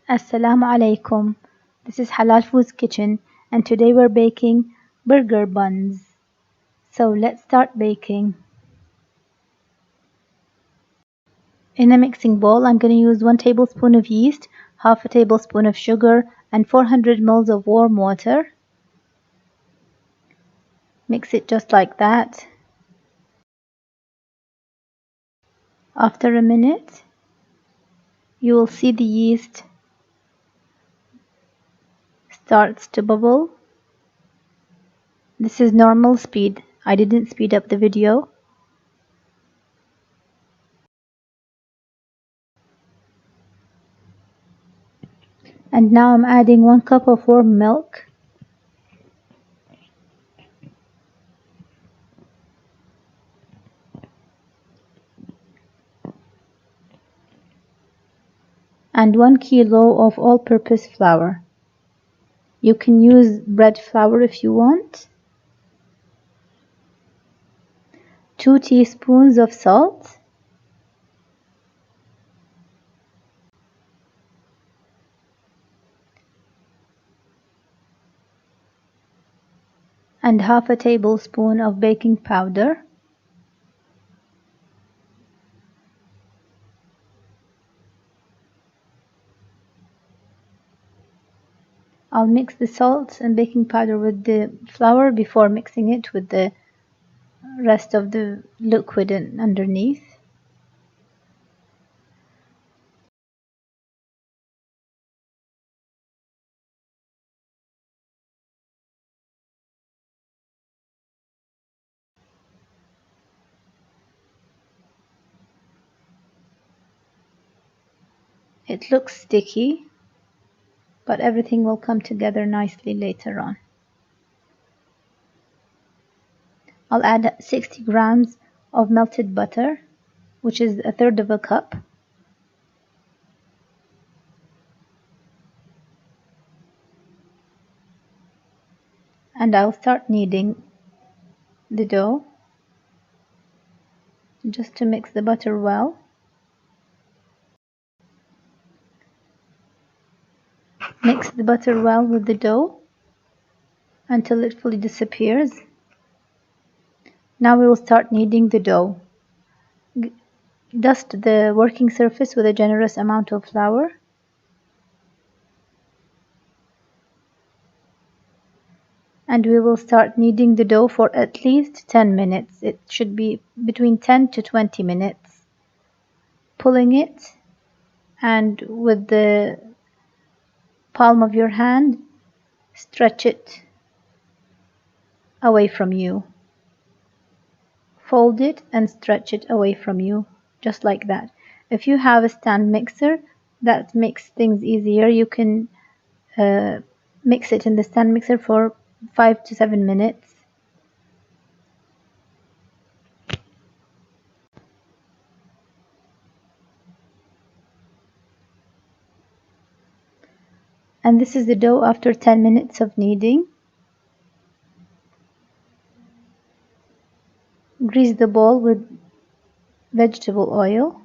Assalamu alaikum. This is Halal Foods Kitchen and today we're baking burger buns. So let's start baking. In a mixing bowl I'm going to use 1 tablespoon of yeast, half a tablespoon of sugar and 400 ml of warm water. Mix it just like that. After a minute you will see the yeast starts to bubble. This is normal speed. I didn't speed up the video. And now I'm adding 1 cup of warm milk. And 1 kilo of all-purpose flour. You can use bread flour if you want. 2 teaspoons of salt. And half a tablespoon of baking powder. I'll mix the salt and baking powder with the flour before mixing it with the rest of the liquid underneath. It looks sticky, but everything will come together nicely later on. I'll add 60 grams of melted butter, which is 1/3 of a cup. And I'll start kneading the dough just to mix the butter well. Mix the butter well with the dough until it fully disappears. Now we will start kneading the dough. Dust the working surface with a generous amount of flour. And we will start kneading the dough for at least 10 minutes. It should be between 10 to 20 minutes. Pulling it and with the palm of your hand, stretch it away from you. Fold it and stretch it away from you, just like that. If you have a stand mixer, that makes things easier. You can mix it in the stand mixer for 5 to 7 minutes. And this is the dough after 10 minutes of kneading. Grease the bowl with vegetable oil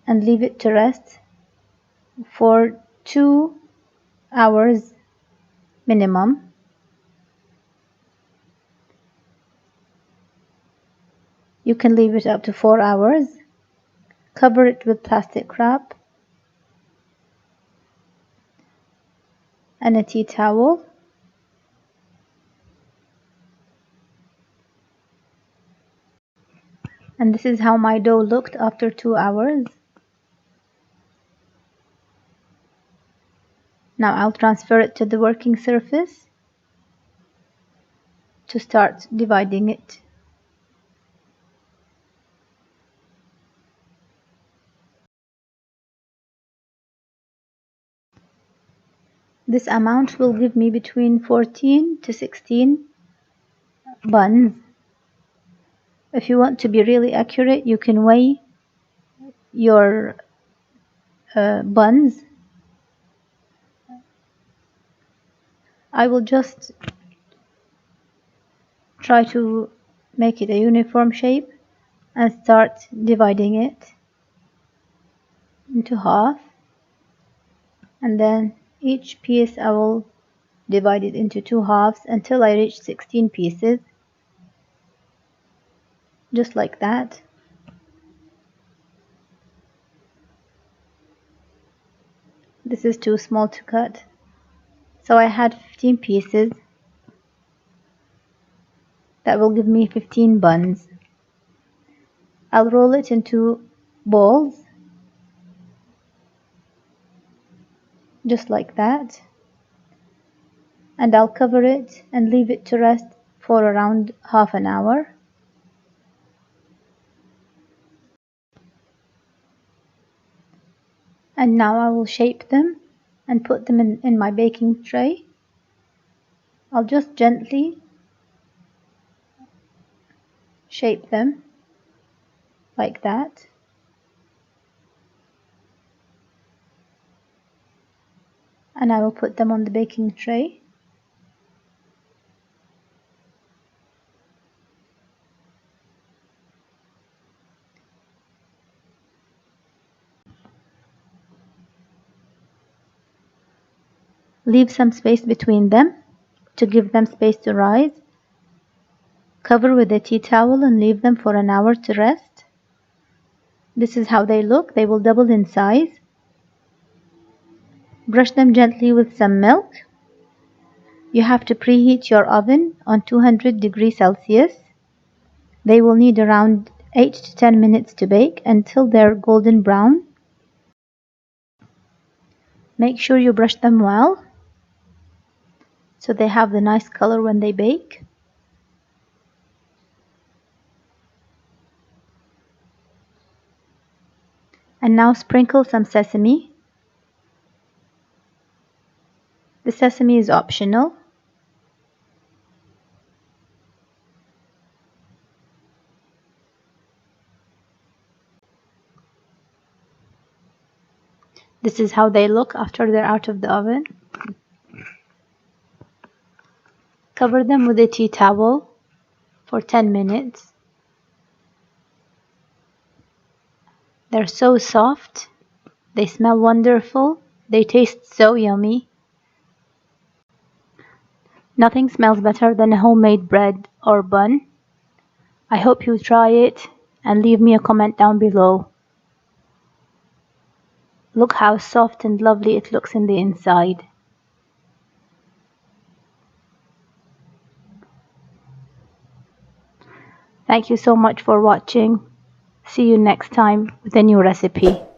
and leave it to rest for 2 hours minimum. You can leave it up to 4 hours. Cover it with plastic wrap and a tea towel. And this is how my dough looked after 2 hours. Now I'll transfer it to the working surface to start dividing it. This amount will give me between 14 to 16 buns. If you want to be really accurate, you can weigh your buns. I will just try to make it a uniform shape and start dividing it into half. And then each piece I will divide it into 2 halves until I reach 16 pieces, just like that. This is too small to cut, so I had 15 pieces. That will give me 15 buns. I'll roll it into balls, just like that, and I'll cover it and leave it to rest for around half an hour. And now I will shape them and put them in my baking tray. I'll just gently shape them like that. And I will put them on the baking tray. Leave some space between them to give them space to rise. Cover with a tea towel and leave them for an hour to rest. This is how they look. They will double in size. Brush them gently with some milk. You have to preheat your oven on 200 degrees Celsius. They will need around 8 to 10 minutes to bake until they're golden brown. Make sure you brush them well so they have the nice color when they bake. And now sprinkle some sesame. The sesame is optional. This is how they look after they're out of the oven. Cover them with a tea towel for 10 minutes. They're so soft. They smell wonderful. They taste so yummy. Nothing smells better than a homemade bread or bun. I hope you try it and leave me a comment down below. Look how soft and lovely it looks in the inside. Thank you so much for watching. See you next time with a new recipe.